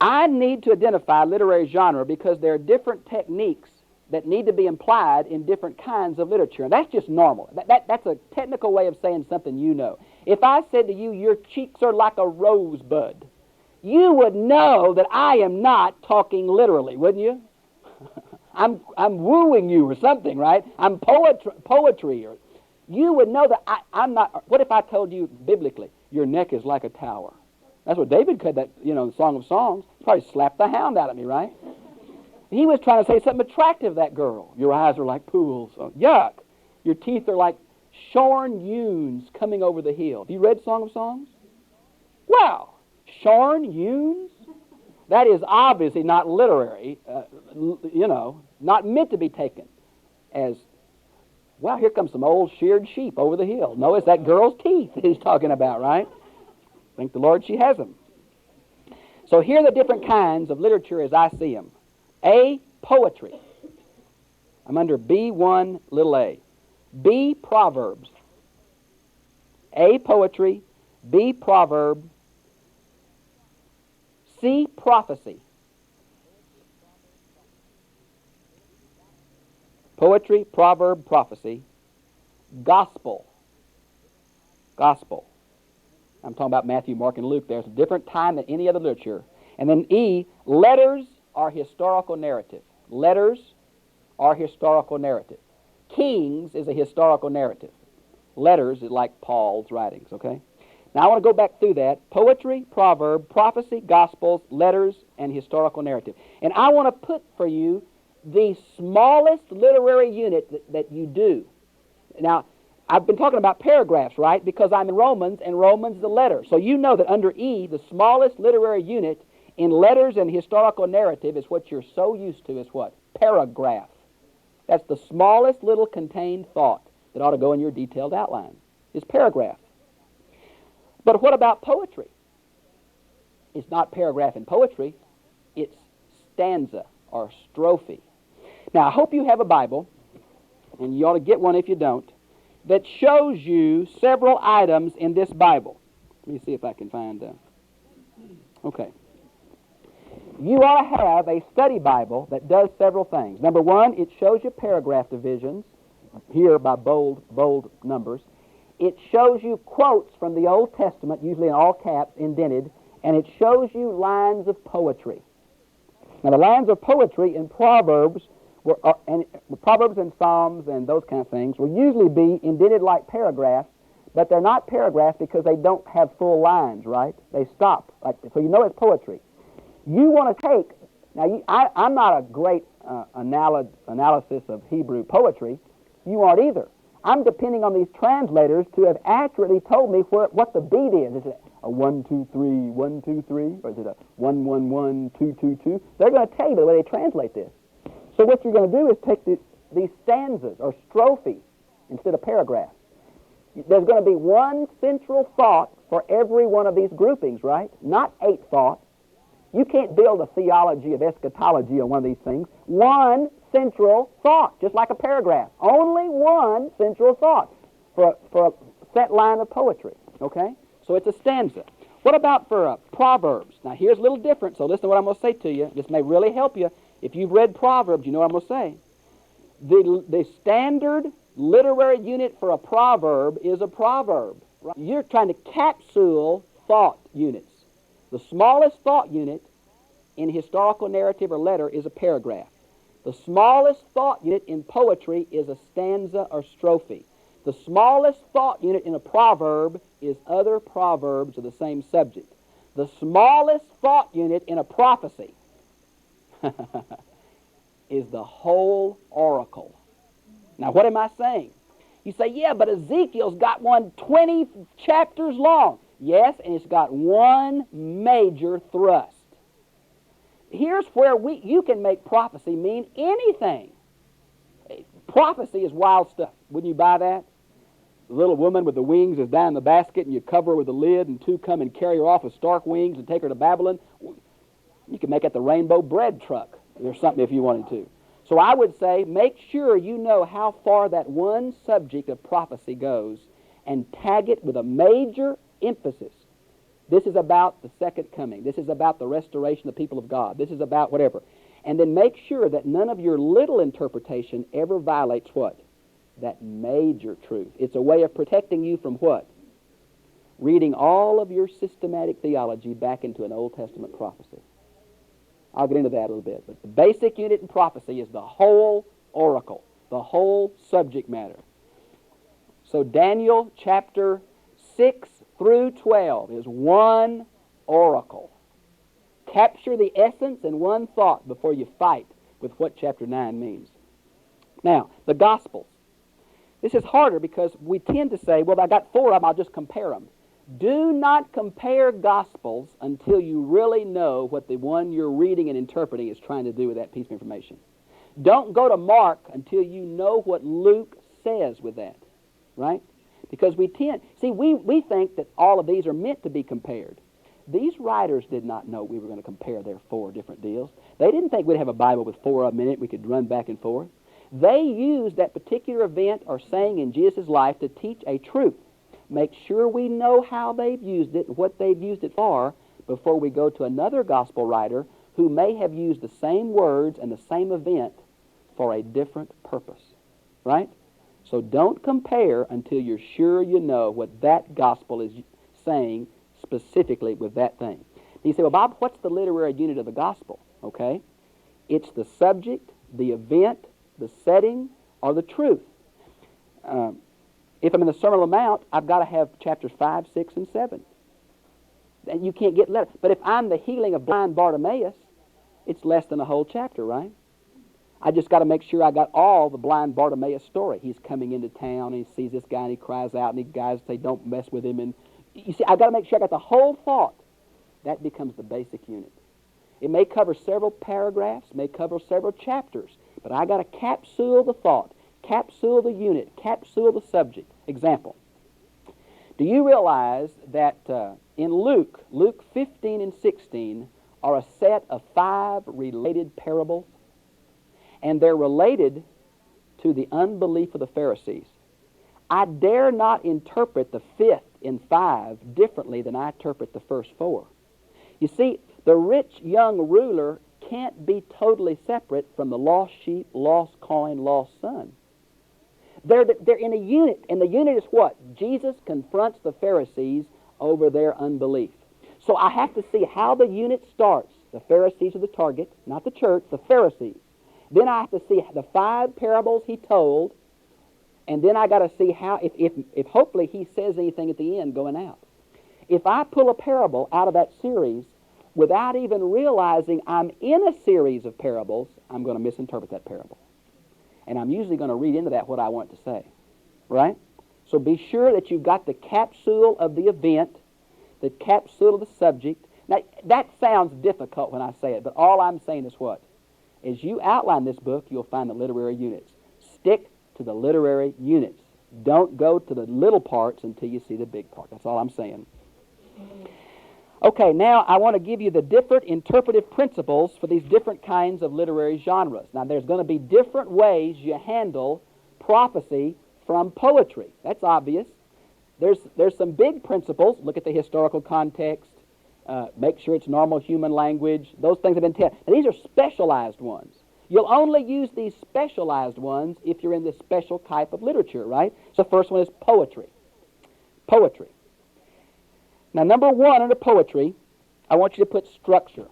I need to identify literary genre because there are different techniques that need to be implied in different kinds of literature. And that's just normal. That's a technical way of saying something you know. If I said to you, your cheeks are like a rosebud, you would know that I am not talking literally, wouldn't you? I'm wooing you or something, right? I'm poetry. Or you would know that I'm not. What if I told you biblically, your neck is like a tower? That's what David said, that, the Song of Songs. Probably slapped the hound out of me, right? He was trying to say something attractive, that girl. Your eyes are like pools. Oh, yuck. Your teeth are like shorn ewes coming over the hill. Have you read Song of Songs? Wow. Shorn ewes? That is obviously not literary, not meant to be taken as, wow, here comes some old sheared sheep over the hill. No, it's that girl's teeth he's talking about, right? Thank the Lord she has them. So here are the different kinds of literature as I see them. A, poetry. I'm under B1, little a. B, proverbs. A, poetry. B, proverb. C, prophecy. Poetry, proverb, prophecy. Gospel. Gospel. I'm talking about Matthew, Mark, and Luke. There's a different time than any other literature. And then E, letters are historical narrative. Letters are historical narrative. Kings is a historical narrative. Letters is like Paul's writings, okay? Now I want to go back through that. Poetry, proverb, prophecy, gospels, letters, and historical narrative. And I want to put for you the smallest literary unit that you do. Now, I've been talking about paragraphs, right? Because I'm in Romans, and Romans is a letter. So you know that under E, the smallest literary unit in letters and historical narrative is what you're so used to is what? Paragraph. That's the smallest little contained thought that ought to go in your detailed outline, is paragraph. But what about poetry? It's not paragraph in poetry. It's stanza or strophe. Now, I hope you have a Bible, and you ought to get one if you don't, that shows you several items in this Bible. Let me see if I can find... Okay. You ought to have a study Bible that does several things. Number one, it shows you paragraph divisions, here by bold numbers. It shows you quotes from the Old Testament, usually in all caps, indented, and it shows you lines of poetry. Now, the lines of poetry in Proverbs, Proverbs and Psalms and those kind of things will usually be indented like paragraphs, but they're not paragraphs because they don't have full lines, right? They stop. So you know it's poetry. You want to take... Now, I'm not a great analysis of Hebrew poetry. You aren't either. I'm depending on these translators to have accurately told me what the beat is. Is it a 1, 2, 3, 1, 2, 3, or is it a 1, 1, 1, 2, 2, 2? They're going to tell you the way they translate this. So what you're going to do is take these stanzas or strophes instead of paragraphs. There's going to be one central thought for every one of these groupings, right? Not 8 thoughts. You can't build a theology of eschatology on one of these things. One central thought, just like a paragraph. Only one central thought for a set line of poetry, okay? So it's a stanza. What about for Proverbs? Now, here's a little different, so listen to what I'm going to say to you. This may really help you. If you've read Proverbs, you know what I'm going to say. The standard literary unit for a proverb is a proverb. Right? You're trying to capsule thought units. The smallest thought unit in historical narrative or letter is a paragraph. The smallest thought unit in poetry is a stanza or strophe. The smallest thought unit in a proverb is other proverbs of the same subject. The smallest thought unit in a prophecy is the whole oracle. Now, what am I saying? You say, yeah, but Ezekiel's got one 20 chapters long. Yes, and it's got one major thrust. Here's where you can make prophecy mean anything. Prophecy is wild stuff. Wouldn't you buy that? The little woman with the wings is down in the basket, and you cover her with a lid, and 2 come and carry her off with stark wings and take her to Babylon. You can make it the rainbow bread truck or something if you wanted to. So I would say make sure you know how far that one subject of prophecy goes and tag it with a major emphasis. This is about the second coming. This is about the restoration of the people of God. This is about whatever. And then make sure that none of your little interpretation ever violates what? That major truth. It's a way of protecting you from what? Reading all of your systematic theology back into an Old Testament prophecy. I'll get into that a little bit. But the basic unit in prophecy is the whole oracle, the whole subject matter. So Daniel chapter 6 through 12 is one oracle. Capture the essence in one thought before you fight with what chapter 9 means. Now, the Gospels. This is harder because we tend to say, well, I got 4 of them, I'll just compare them. Do not compare Gospels until you really know what the one you're reading and interpreting is trying to do with that piece of information. Don't go to Mark until you know what Luke says with that, right? Because we think that all of these are meant to be compared. These writers did not know we were going to compare their 4 different deals. They didn't think we'd have a Bible with 4 of them in it we could run back and forth. They used that particular event or saying in Jesus' life to teach a truth. Make sure we know how they've used it and what they've used it for before we go to another gospel writer who may have used the same words and the same event for a different purpose. Right? So don't compare until you're sure you know what that gospel is saying specifically with that thing. And you say, well, Bob, what's the literary unit of the gospel? Okay? It's the subject, the event, the setting, or the truth. If I'm in the Sermon on the Mount, I've got to have chapters 5, 6, and 7. And you can't get letters. But if I'm the healing of blind Bartimaeus, it's less than a whole chapter, right? I just got to make sure I got all the blind Bartimaeus story. He's coming into town, and he sees this guy, and he cries out, and the guys say, don't mess with him. And you see, I've got to make sure I got the whole thought. That becomes the basic unit. It may cover several paragraphs, may cover several chapters, but I got to capsule the thought, capsule the unit, capsule the subject. Example. Do you realize that in Luke 15 and 16 are a set of 5 related parables? And they're related to the unbelief of the Pharisees. I dare not interpret the 5th in 5 differently than I interpret the first 4. You see, the rich young ruler can't be totally separate from the lost sheep, lost coin, lost son. They're in a unit, and the unit is what? Jesus confronts the Pharisees over their unbelief. So I have to see how the unit starts. The Pharisees are the target, not the church, the Pharisees. Then I have to see the 5 parables he told, and then I got to see how, if hopefully he says anything at the end going out. If I pull a parable out of that series without even realizing I'm in a series of parables, I'm going to misinterpret that parable. And I'm usually going to read into that what I want to say. Right? So be sure that you've got the capsule of the event, the capsule of the subject. Now, that sounds difficult when I say it, but all I'm saying is what? As you outline this book, you'll find the literary units. Stick to the literary units. Don't go to the little parts until you see the big part. That's all I'm saying. Okay, now I want to give you the different interpretive principles for these different kinds of literary genres. Now, there's going to be different ways you handle prophecy from poetry. That's obvious. There's some big principles. Look at the historical context. Make sure it's normal human language. Those things have been tested. Now, these are specialized ones. You'll only use these specialized ones if you're in this special type of literature, right? So the first one is poetry. Poetry. Now, number 1 under poetry, I want you to put structure.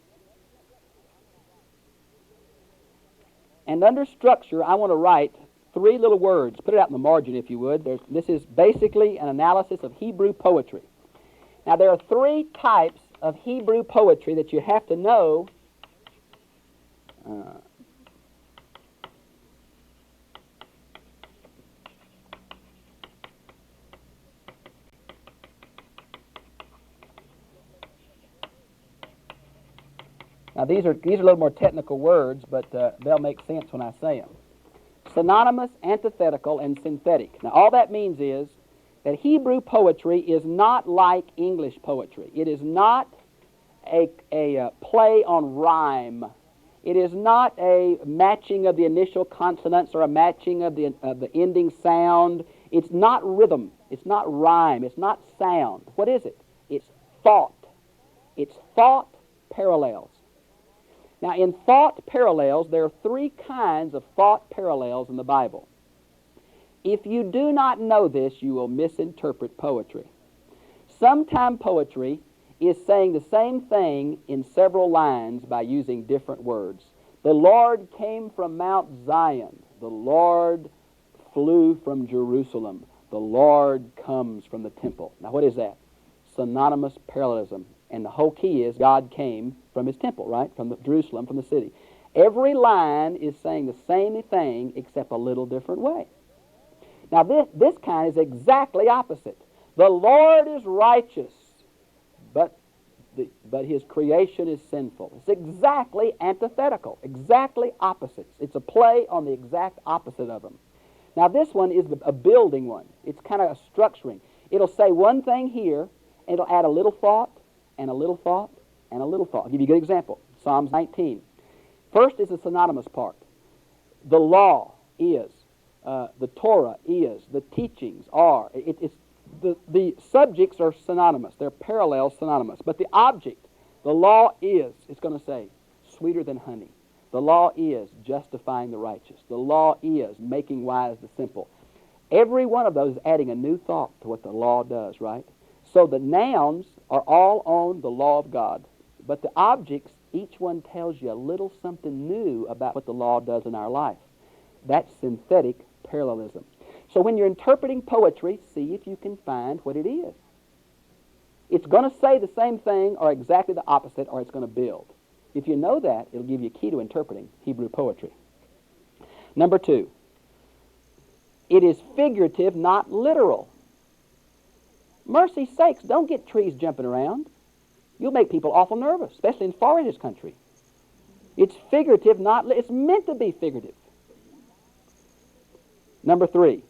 And under structure, I want to write 3 little words. Put it out in the margin, if you would. This is basically an analysis of Hebrew poetry. Now, there are 3 types of Hebrew poetry that you have to know. Now, these are a little more technical words, but they'll make sense when I say them. Synonymous, antithetical, and synthetic. Now, all that means is that Hebrew poetry is not like English poetry. It is not a play on rhyme. It is not a matching of the initial consonants or a matching of the ending sound. It's not rhythm. It's not rhyme. It's not sound. What is it? It's thought. It's thought parallels. Now, in thought parallels, there are three kinds of thought parallels in the Bible. If you do not know this, you will misinterpret poetry. Sometimes poetry is saying the same thing in several lines by using different words. The Lord came from Mount Zion. The Lord flew from Jerusalem. The Lord comes from the temple. Now, what is that? Synonymous parallelism. And the whole key is God came from His temple, right? From Jerusalem, from the city. Every line is saying the same thing except a little different way. Now, this kind is exactly opposite. The Lord is righteous, but His creation is sinful. It's exactly antithetical, exactly opposites. It's a play on the exact opposite of them. Now, this one is a building one. It's kind of a structuring. It'll say one thing here, and it'll add a little thought, and a little thought, and a little thought. I'll give you a good example. Psalms 19. First is the synonymous part. The law is, the Torah is, the teachings are. The subjects are synonymous. They're parallel synonymous. But the object, the law is, it's going to say, sweeter than honey. The law is justifying the righteous. The law is making wise the simple. Every one of those is adding a new thought to what the law does, right? So the nouns are all on the law of God. But the objects, each one tells you a little something new about what the law does in our life. That's synthetic parallelism. So when you're interpreting poetry, see if you can find what it is. It's going to say the same thing or exactly the opposite, or it's going to build. If you know that, it'll give you a key to interpreting Hebrew poetry. Number 2, it is figurative, not literal. Mercy sakes, don't get trees jumping around. You'll make people awful nervous, especially in foreigners' country. It's figurative, it's meant to be figurative. Number 3,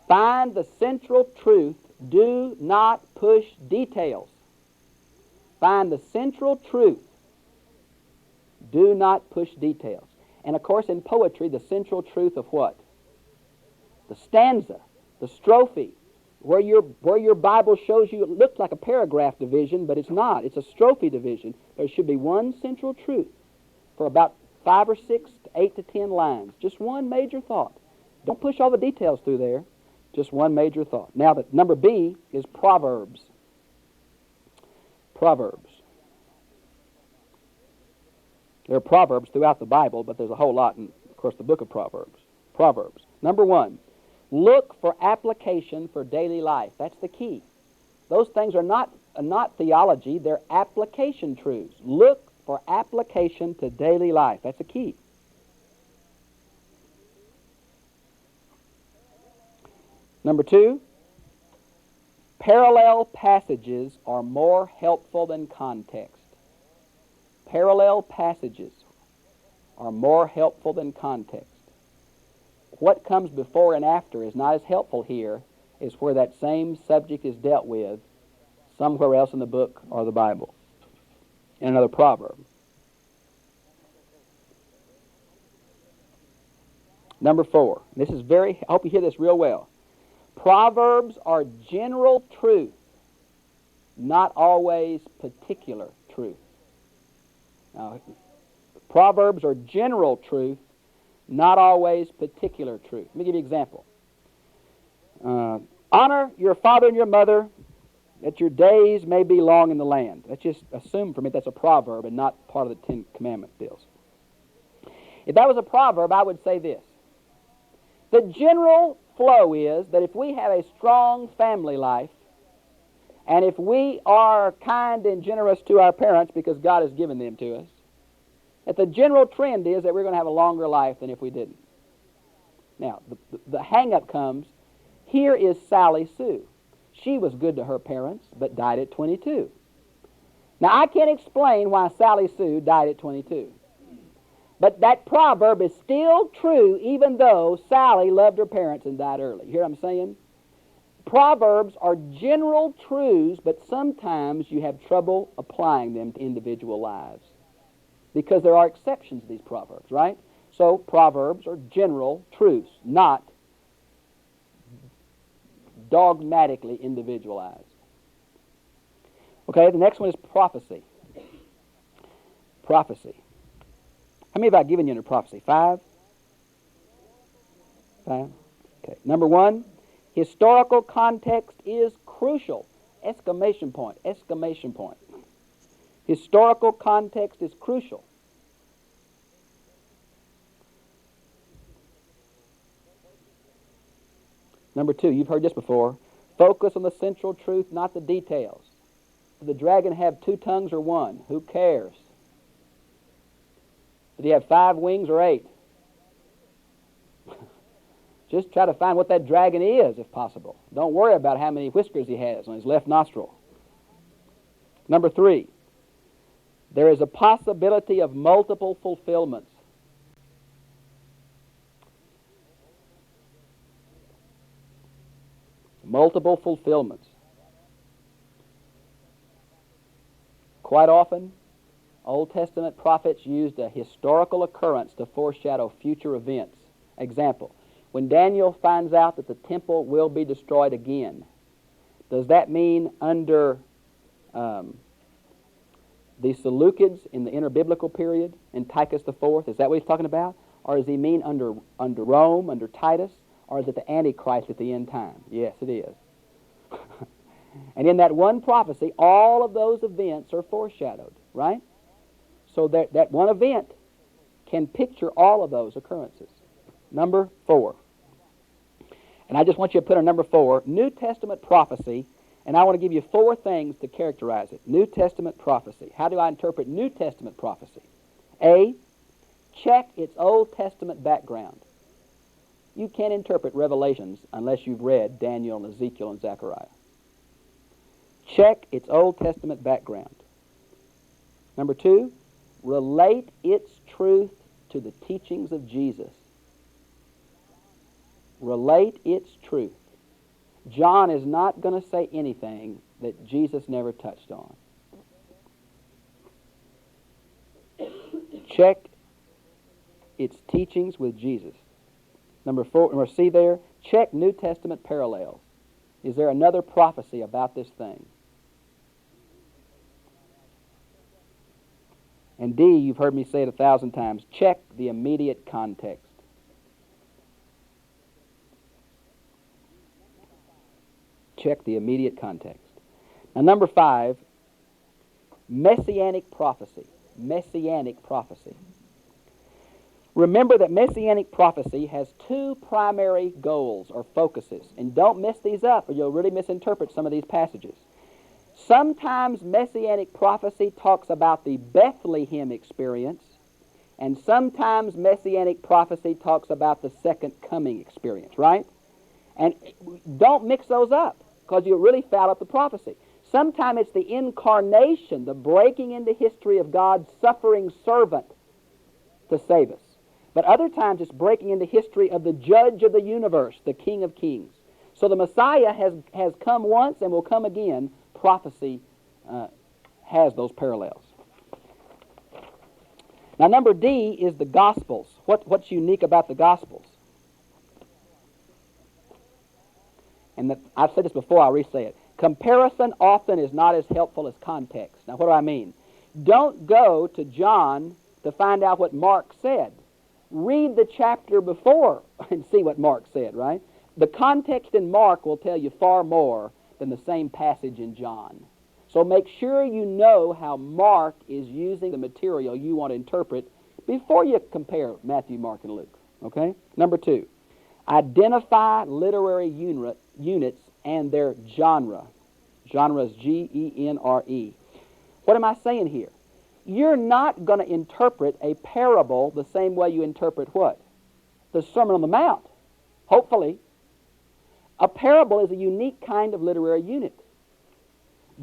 find the central truth. Do not push details. Find the central truth. Do not push details. And of course, in poetry, the central truth of what? The stanza, the strophe, where your Bible shows you it looks like a paragraph division, but it's not. It's a strophe division. There should be one central truth for about 5 or 6 to 8 to 10 lines. Just one major thought. Don't push all the details through there. Just one major thought. Now, the number B is Proverbs. Proverbs. There are Proverbs throughout the Bible, but there's a whole lot in, of course, the book of Proverbs. Proverbs. Number 1, look for application for daily life. That's the key. Those things are not theology, they're application truths. Look for application to daily life. That's a key. Number 2, parallel passages are more helpful than context. Parallel passages are more helpful than context. What comes before and after is not as helpful here as where that same subject is dealt with somewhere else in the book or the Bible, in another proverb. Number 4, this is I hope you hear this real well. Proverbs are general truth, not always particular truth. Now, Proverbs are general truth, not always particular truth. Let me give you an example. Honor your father and your mother, that your days may be long in the land. Let's just assume for me that's a proverb and not part of the 10 Commandment deals. If that was a proverb, I would say this. The general flow is that if we have a strong family life, and if we are kind and generous to our parents because God has given them to us, that the general trend is that we're going to have a longer life than if we didn't. Now, the hang-up comes, here is Sally Sue. She was good to her parents, but died at 22. Now, I can't explain why Sally Sue died at 22. But that proverb is still true even though Sally loved her parents and died early. You hear what I'm saying? Proverbs are general truths, but sometimes you have trouble applying them to individual lives because there are exceptions to these proverbs, right? So proverbs are general truths, not dogmatically individualized. Okay, the next one is prophecy. Prophecy. How many have I given you under prophecy? 5? 5? Okay. Number 1, historical context is crucial. Exclamation point, exclamation point. Historical context is crucial. Number 2, you've heard this before. Focus on the central truth, not the details. Did the dragon have 2 tongues or 1? Who cares? Did he have 5 wings or 8? Just try to find what that dragon is, if possible. Don't worry about how many whiskers he has on his left nostril. Number 3, there is a possibility of multiple fulfillments. Multiple fulfillments. Quite often, Old Testament prophets used a historical occurrence to foreshadow future events. Example, when Daniel finds out that the temple will be destroyed again, does that mean under the Seleucids in the interbiblical period, in Titus IV? Is that what he's talking about? Or does he mean under Rome, under Titus? Or is it the Antichrist at the end time? Yes, it is. And in that one prophecy, all of those events are foreshadowed, right? So that one event can picture all of those occurrences. Number 4. And I just want you to put on number 4, New Testament prophecy, and I want to give you 4 things to characterize it. New Testament prophecy. How do I interpret New Testament prophecy? A, check its Old Testament background. You can't interpret Revelations unless you've read Daniel and Ezekiel and Zechariah. Check its Old Testament background. Number 2, relate its truth to the teachings of Jesus. Relate its truth. John is not going to say anything that Jesus never touched on. Check its teachings with Jesus. Number 4, number C there, check New Testament parallels. Is there another prophecy about this thing? And D, you've heard me say it 1,000 times, check the immediate context. Check the immediate context. Now, number 5, messianic prophecy. Messianic prophecy. Remember that messianic prophecy has 2 primary goals or focuses. And don't mess these up or you'll really misinterpret some of these passages. Sometimes messianic prophecy talks about the Bethlehem experience, and sometimes messianic prophecy talks about the second coming experience, right? And don't mix those up, because you really foul up the prophecy. Sometimes it's the incarnation, the breaking into history of God's suffering servant to save us. But other times it's breaking into history of the judge of the universe, the King of Kings. So the Messiah has come once and will come again. Prophecy has those parallels. Now, number D is the Gospels. What's unique about the Gospels? And I've said this before, I'll re-say it. Comparison often is not as helpful as context. Now, what do I mean? Don't go to John to find out what Mark said. Read the chapter before and see what Mark said, right? The context in Mark will tell you far more than the same passage in John. So make sure you know how Mark is using the material you want to interpret before you compare Matthew, Mark, and Luke. Okay? Number 2, identify literary units and their genre. Genre is G-E-N-R-E. What am I saying here? You're not going to interpret a parable the same way you interpret what? The Sermon on the Mount. Hopefully. A parable is a unique kind of literary unit.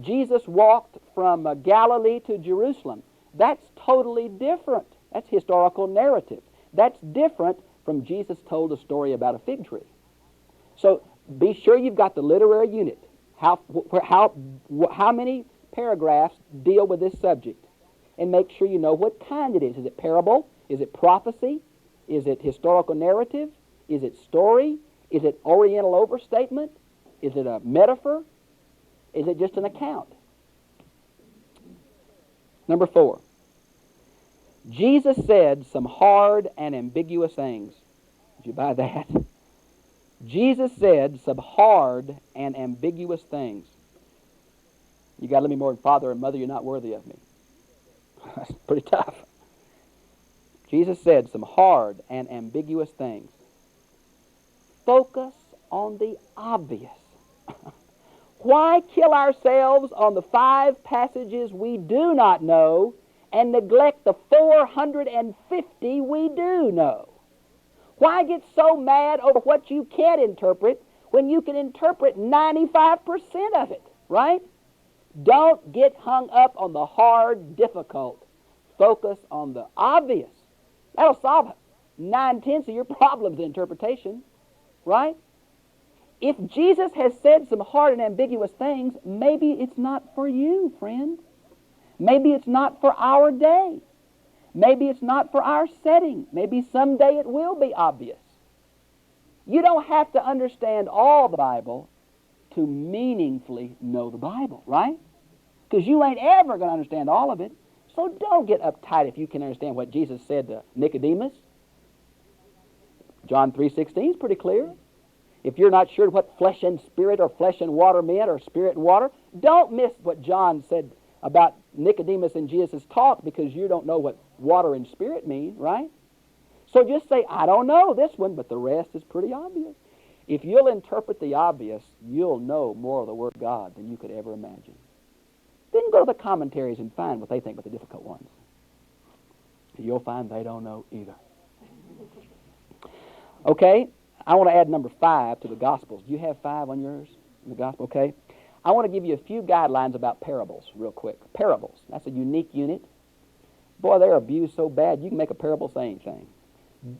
Jesus walked from Galilee to Jerusalem. That's totally different. That's historical narrative. That's different from Jesus told a story about a fig tree. So be sure you've got the literary unit. How many paragraphs deal with this subject? And make sure you know what kind it is. Is it parable? Is it prophecy? Is it historical narrative? Is it story? Is it oriental overstatement? Is it a metaphor? Is it just an account? Number 4. Jesus said some hard and ambiguous things. Did you buy that? Jesus said some hard and ambiguous things. You got to love me more than father and mother, you're not worthy of me. That's pretty tough. Jesus said some hard and ambiguous things. Focus on the obvious. Why kill ourselves on the 5 passages we do not know and neglect the 450 we do know? Why get so mad over what you can't interpret when you can interpret 95% of it, right? Don't get hung up on the hard, difficult. Focus on the obvious. That'll solve 9/10 of your problems in interpretation, right? If Jesus has said some hard and ambiguous things, maybe it's not for you, friend. Maybe it's not for our day. Maybe it's not for our setting. Maybe someday it will be obvious. You don't have to understand all the Bible to meaningfully know the Bible, right? Because you ain't ever going to understand all of it. So don't get uptight if you can understand what Jesus said to Nicodemus. John 3:16 is pretty clear. If you're not sure what flesh and spirit or flesh and water meant or spirit and water, don't miss what John said about Nicodemus and Jesus' talk because you don't know what water and spirit mean, right? So just say, I don't know this one, but the rest is pretty obvious. If you'll interpret the obvious, you'll know more of the Word of God than you could ever imagine. Then go to the commentaries and find what they think about the difficult ones. You'll find they don't know either. Okay, I want to add number 5 to the Gospels. Do you have 5 on yours in the Gospel? Okay. I want to give you a few guidelines about parables real quick. Parables, that's a unique unit. Boy, they're abused so bad, you can make a parable say anything.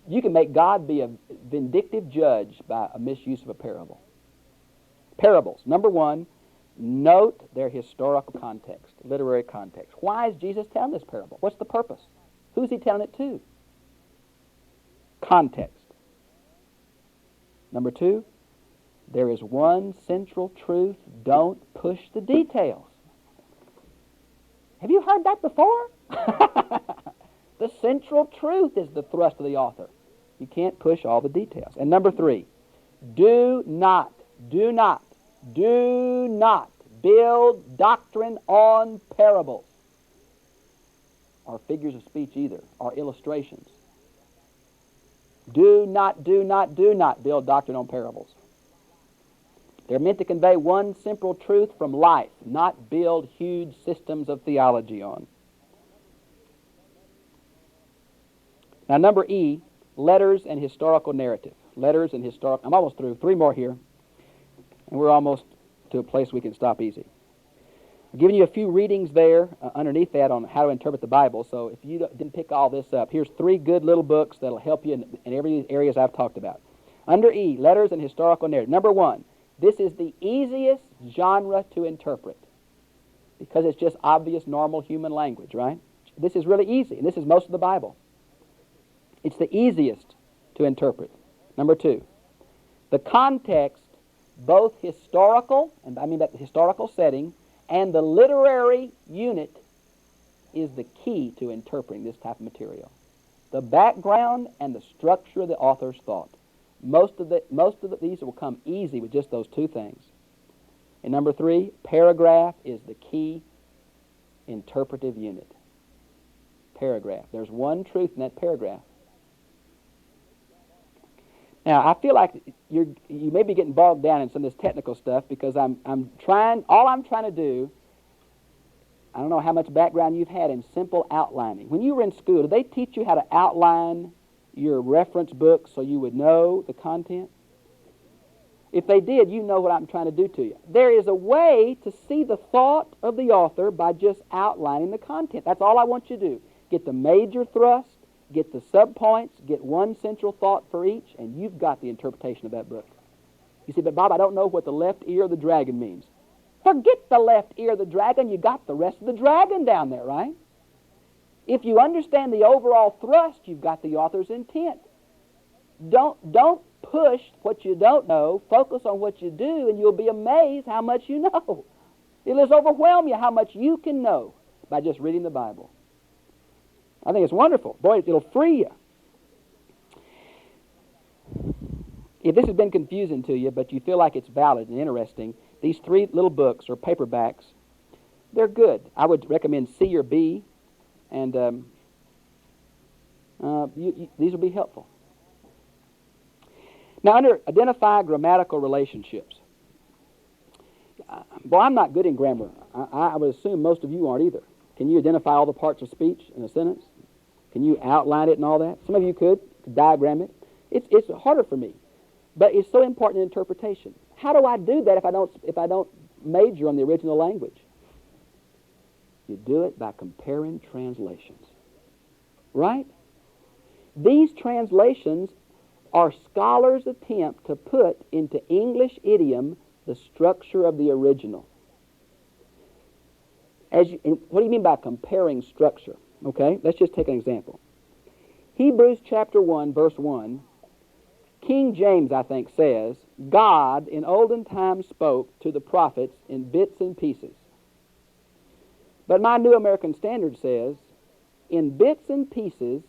You can make God be a vindictive judge by a misuse of a parable. Parables. Number 1, note their historical context, literary context. Why is Jesus telling this parable? What's the purpose? Who's he telling it to? Context. Number 2, there is one central truth. Don't push the details. Have you heard that before? The central truth is the thrust of the author. You can't push all the details. And number 3, do not build doctrine on parables or figures of speech either, or illustrations. Do not build doctrine on parables. They're meant to convey one simple truth from life, not build huge systems of theology on. Now, number E, letters and historical narrative. Letters and historical. I'm almost through. 3 more here, and we're almost to a place we can stop easy. I've given you a few readings there underneath that on how to interpret the Bible, so if you didn't pick all this up, here's 3 good little books that'll help you in every areas I've talked about. Under E, letters and historical narrative. Number 1, this is the easiest genre to interpret because it's just obvious, normal human language, right? This is really easy, and this is most of the Bible. It's the easiest to interpret. Number 2, the context, both historical, and I mean that the historical setting, and the literary unit is the key to interpreting this type of material. The background and the structure of the author's thought. Most of these will come easy with just those 2 things. And number 3, paragraph is the key interpretive unit. Paragraph. There's one truth in that paragraph. Now, I feel like you may be getting bogged down in some of this technical stuff because all I'm trying to do, I don't know how much background you've had in simple outlining. When you were in school, did they teach you how to outline your reference book so you would know the content? If they did, you know what I'm trying to do to you. There is a way to see the thought of the author by just outlining the content. That's all I want you to do. Get the major thrust, get the subpoints, get one central thought for each, and you've got the interpretation of that book. You say, but Bob, I don't know what the left ear of the dragon means. Forget the left ear of the dragon. You got the rest of the dragon down there, right? If you understand the overall thrust, you've got the author's intent. Don't push what you don't know. Focus on what you do, and you'll be amazed how much you know. It'll just overwhelm you how much you can know by just reading the Bible. I think it's wonderful. Boy, it'll free you. If this has been confusing to you, but you feel like it's valid and interesting, these 3 little books or paperbacks, they're good. I would recommend C or B, and these will be helpful. Now, under identify grammatical relationships. Well, I'm not good in grammar. I would assume most of you aren't either. Can you identify all the parts of speech in a sentence? Can you outline it and all that? Some of you could diagram it. It's harder for me, but it's so important in interpretation. How do I do that if I don't major on the original language? You do it by comparing translations, right? These translations are scholars' attempt to put into English idiom the structure of the original. And what do you mean by comparing structure? Okay, let's just take an example. Hebrews chapter 1, verse 1, King James, I think, says, God in olden times spoke to the prophets in bits and pieces. But my New American Standard says, in bits and pieces,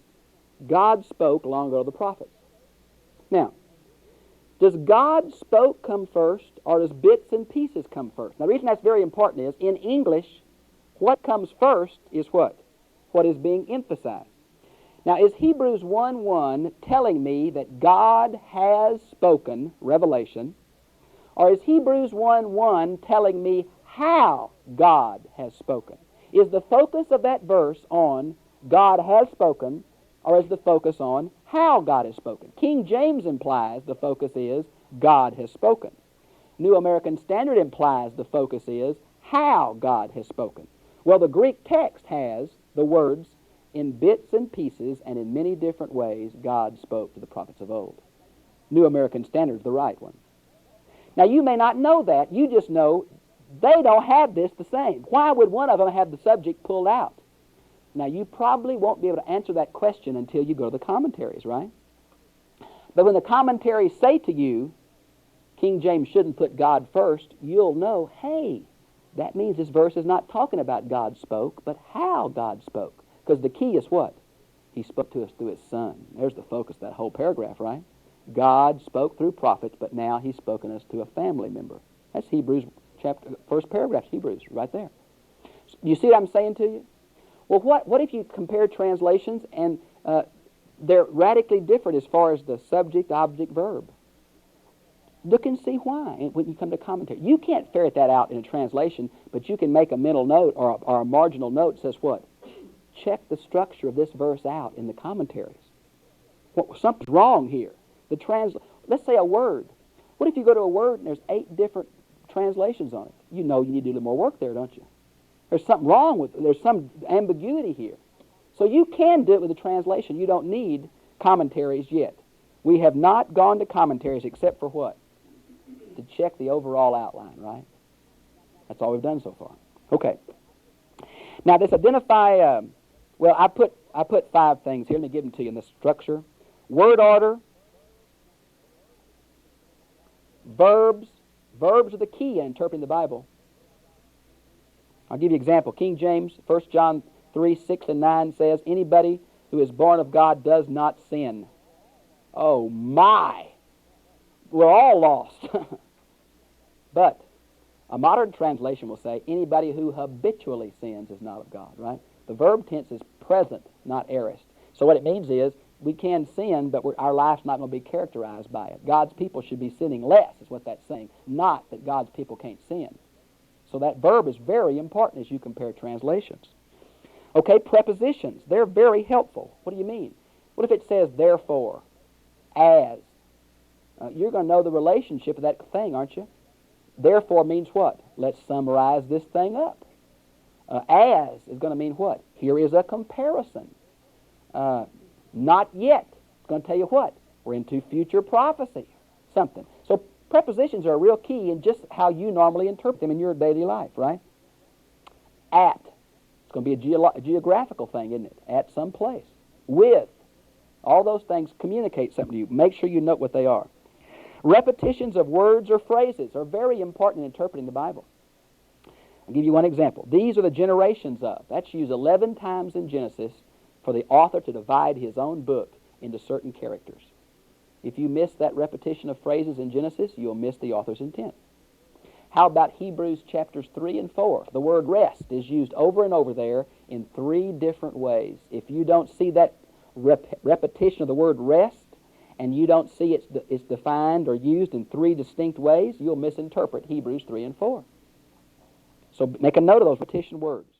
God spoke long ago to the prophets. Now, does God spoke come first, or does bits and pieces come first? Now, the reason that's very important is, in English, what comes first is what? What is being emphasized. Now, is Hebrews 1:1 telling me that God has spoken, revelation, or is Hebrews 1:1 telling me how God has spoken? Is the focus of that verse on God has spoken, or is the focus on how God has spoken? King James implies the focus is God has spoken. New American Standard implies the focus is how God has spoken. Well, the Greek text has the words, in bits and pieces and in many different ways God spoke to the prophets of old. New American Standard is the right one. Now, you may not know that. You just know they don't have this the same. Why would one of them have the subject pulled out? Now, you probably won't be able to answer that question until you go to the commentaries, right? But when the commentaries say to you, King James shouldn't put God first, you'll know, hey, that means this verse is not talking about God spoke, but how God spoke. Because the key is what? He spoke to us through His Son. There's the focus of that whole paragraph, right? God spoke through prophets, but now He's spoken us to a family member. That's Hebrews chapter, first paragraph, Hebrews, right there. You see what I'm saying to you? Well, what if you compare translations and they're radically different as far as the subject, object, verb? Look and see why when you come to commentary. You can't ferret that out in a translation, but you can make a mental note or a marginal note that says what? Check the structure of this verse out in the commentaries. Something's wrong here. Let's say a word. What if you go to a word and there's 8 different translations on it? You know you need to do a little more work there, don't you? There's something wrong with it. There's some ambiguity here. So you can do it with a translation. You don't need commentaries yet. We have not gone to commentaries except for what? To check the overall outline, right? That's all we've done so far. Okay. Now this identify, well, I put 5 things here. Let me give them to you in the structure. Word order. Verbs. Verbs are the key in interpreting the Bible. I'll give you an example. King James, 1 John 3, 6 and 9 says, anybody who is born of God does not sin. Oh my! We're all lost. But a modern translation will say, anybody who habitually sins is not of God, right? The verb tense is present, not aorist. So what it means is, we can sin, but our life's not going to be characterized by it. God's people should be sinning less, is what that's saying. Not that God's people can't sin. So that verb is very important as you compare translations. Okay, prepositions. They're very helpful. What do you mean? What if it says therefore, as? You're going to know the relationship of that thing, aren't you? Therefore means what? Let's summarize this thing up. As is going to mean what? Here is a comparison. Not yet. It's going to tell you what? We're into future prophecy. Something. So prepositions are a real key in just how you normally interpret them in your daily life, right? At. It's going to be a geographical thing, isn't it? At some place. With. All those things communicate something to you. Make sure you note what they are. Repetitions of words or phrases are very important in interpreting the Bible. I'll give you one example. These are the generations of. That's used 11 times in Genesis for the author to divide his own book into certain characters. If you miss that repetition of phrases in Genesis, you'll miss the author's intent. How about Hebrews chapters 3 and 4? The word rest is used over and over there in 3 different ways. If you don't see that repetition of the word rest, and you don't see it's defined or used in 3 distinct ways, you'll misinterpret Hebrews 3 and 4. So make a note of those repetition words.